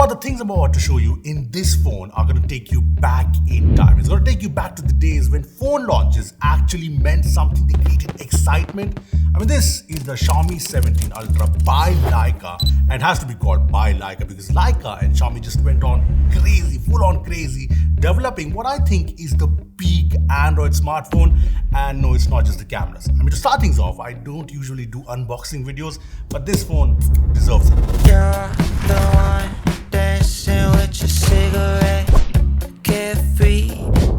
But the things I'm about to show you in this phone are going to take you back in time. It's going to take you back to the days when phone launches actually meant something. They created excitement. I mean, this is the Xiaomi 17 Ultra by Leica, and it has to be called by Leica because Leica and Xiaomi just went on crazy, full on crazy, developing what I think is the peak Android smartphone. And no, it's not just the cameras. I mean, to start things off, I don't usually do unboxing videos, but this phone deserves it. You're the one dancing with your cigarette. Carefree,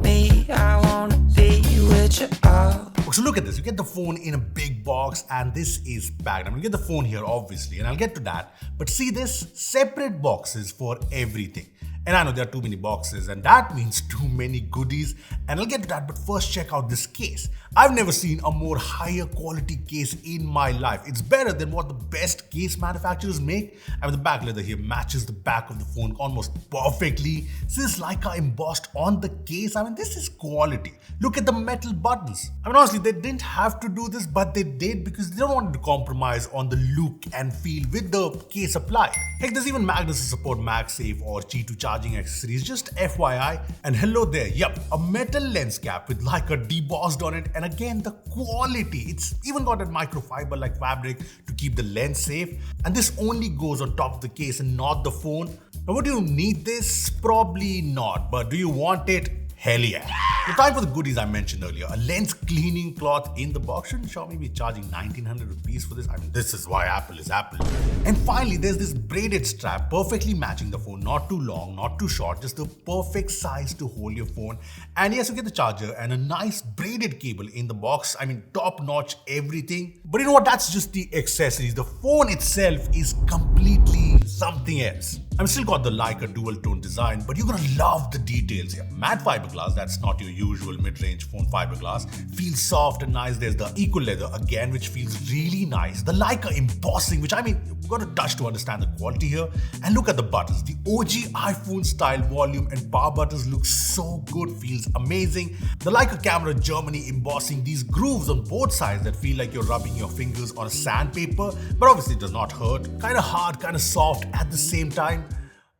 me, I wanna be with you all. So look at this, you get the phone in a big box and this is packed. I'm gonna get the phone here obviously and I'll get to that, but see this, separate boxes for everything. And I know there are too many boxes and that means too many goodies, and I'll get to that, but first check out this case. I've never seen a more higher quality case in my life. It's better than what the best case manufacturers make. I mean, the back leather here matches the back of the phone almost perfectly. See this Leica embossed on the case? I mean, this is quality. Look at the metal buttons. I mean, honestly, they didn't have to do this, but they did because they don't want to compromise on the look and feel with the case applied. Heck, there's even magnets to support MagSafe or Qi2 charging accessories, just FYI. And hello there, yep, a metal lens cap with Leica debossed on it, and again the quality, it's even got a microfiber like fabric to keep the lens safe, and this only goes on top of the case and not the phone. Now would you need this? Probably not, but do you want it? Hell yeah. The time for the goodies I mentioned earlier, a lens cleaning cloth in the box. Shouldn't Xiaomi be charging 1900 rupees for this? I mean, this is why Apple is Apple. And finally, there's this braided strap perfectly matching the phone, not too long, not too short, just the perfect size to hold your phone. And yes, you get the charger and a nice braided cable in the box. I mean, top notch everything. But you know what? That's just the accessories. The phone itself is completely something else. I've still got the Leica dual tone design, but you're gonna love the details here. Matte fiberglass, that's not your usual mid-range phone fiberglass. Feels soft and nice. There's the eco leather again, which feels really nice. The Leica embossing, which I mean, you've got to touch to understand the quality here. And look at the buttons. The OG iPhone style volume and power buttons look so good, feels amazing. The Leica camera Germany embossing, these grooves on both sides that feel like you're rubbing your fingers on a sandpaper, but obviously it does not hurt. Kind of hard, kind of soft at the same time.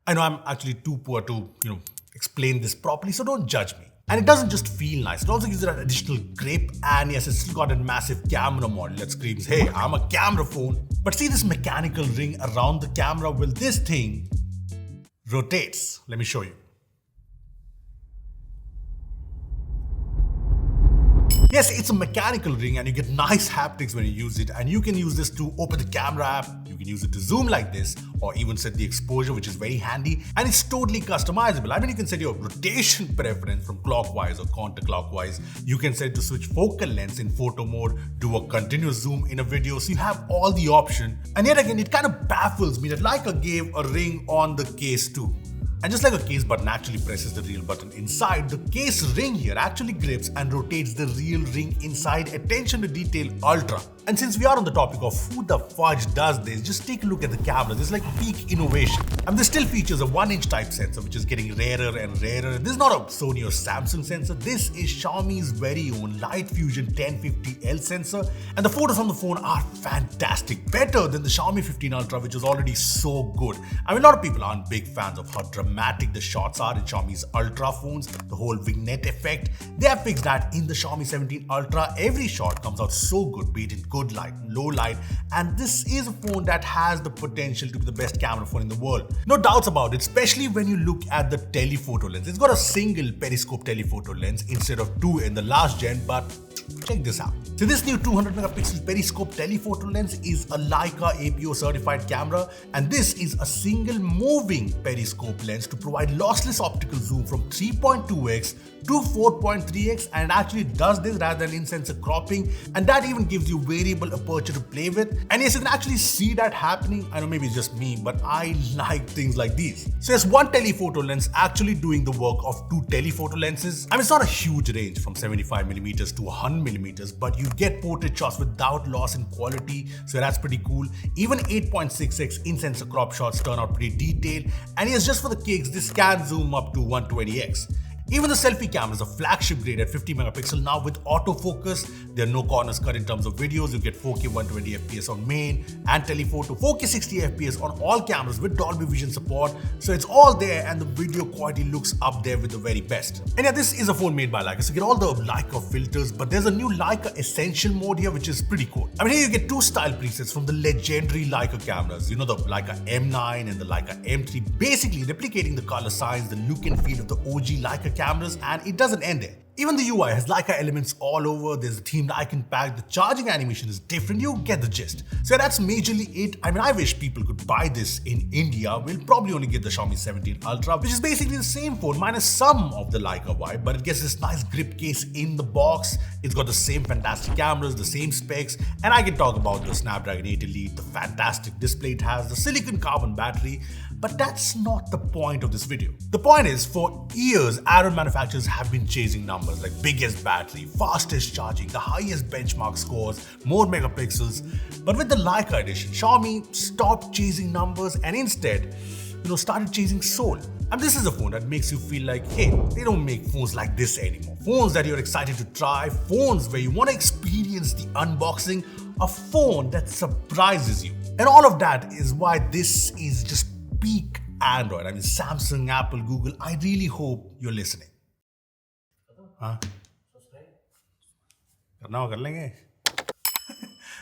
I know I'm actually too poor to, explain this properly, so don't judge me. And it doesn't just feel nice, it also gives it an additional grip, and yes, it's still got a massive camera module that screams, hey, I'm a camera phone. But see this mechanical ring around the camera? Well, this thing rotates. Let me show you. Yes, it's a mechanical ring and you get nice haptics when you use it, and you can use this to open the camera app, you can use it to zoom like this, or even set the exposure, which is very handy, and it's totally customizable. I mean, you can set your rotation preference from clockwise or counterclockwise. You can set it to switch focal lengths in photo mode, do a continuous zoom in a video, so you have all the option. And yet again, it kind of baffles me that Leica gave a ring on the case too. And just like a case button actually presses the real button inside, the case ring here actually grips and rotates the real ring inside. Attention to detail ultra. And since we are on the topic of who the fudge does this, just take a look at the camera. This is like peak innovation. And this still features a 1-inch type sensor, which is getting rarer and rarer. This is not a Sony or Samsung sensor. This is Xiaomi's very own Light Fusion 1050L sensor. And the photos on the phone are fantastic. Better than the Xiaomi 15 Ultra, which is already so good. I mean, a lot of people aren't big fans of how dramatic the shots are in Xiaomi's Ultra phones. The whole vignette effect. They have fixed that in the Xiaomi 17 Ultra. Every shot comes out so good, be it in good light, low light, and this is a phone that has the potential to be the best camera phone in the world. No doubts about it, especially when you look at the telephoto lens. It's got a single periscope telephoto lens instead of two in the last gen, but check this out. So this new 200 megapixel periscope telephoto lens is a Leica APO certified camera, and this is a single moving periscope lens to provide lossless optical zoom from 3.2x to 4.3x, and it actually does this rather than in-sensor cropping, and that even gives you variable aperture to play with. And yes, you can actually see that happening. I know maybe it's just me, but I like things like these. So there's one telephoto lens actually doing the work of two telephoto lenses. I mean, it's not a huge range from 75mm to 100mm, but you get portrait shots without loss in quality, so that's pretty cool. Even 8.6x in-sensor crop shots turn out pretty detailed, and yes, just for the kicks, this can zoom up to 120x. Even the selfie cameras are flagship grade at 50 megapixel now with autofocus. There are no corners cut in terms of videos. You get 4K 120 FPS on main and telephoto, 4K 60 FPS on all cameras with Dolby Vision support. So it's all there and the video quality looks up there with the very best. And yeah, this is a phone made by Leica, so you get all the Leica filters, but there's a new Leica Essential mode here which is pretty cool. I mean, here you get two style presets from the legendary Leica cameras. You know, the Leica M9 and the Leica M3, basically replicating the color signs, the look and feel of the OG Leica cameras, and it doesn't end there. Even the UI has Leica elements all over. There's a themed icon pack. The charging animation is different. You get the gist. So that's majorly it. I mean, I wish people could buy this in India. We'll probably only get the Xiaomi 17 Ultra, which is basically the same phone minus some of the Leica vibe, but it gets this nice grip case in the box. It's got the same fantastic cameras, the same specs, and I can talk about the Snapdragon 8 Elite, the fantastic display it has, the silicon carbon battery, but that's not the point of this video. The point is, for years, Arrow manufacturers have been chasing numbers like biggest battery, fastest charging, the highest benchmark scores, more megapixels. But with the Leica Edition, Xiaomi stopped chasing numbers and instead, started chasing soul. And this is a phone that makes you feel like, hey, they don't make phones like this anymore. Phones that you're excited to try, phones where you want to experience the unboxing, a phone that surprises you. And all of that is why this is just peak Android. I mean, Samsung, Apple, Google, I really hope you're listening. हाँ करना हो कर लेंगे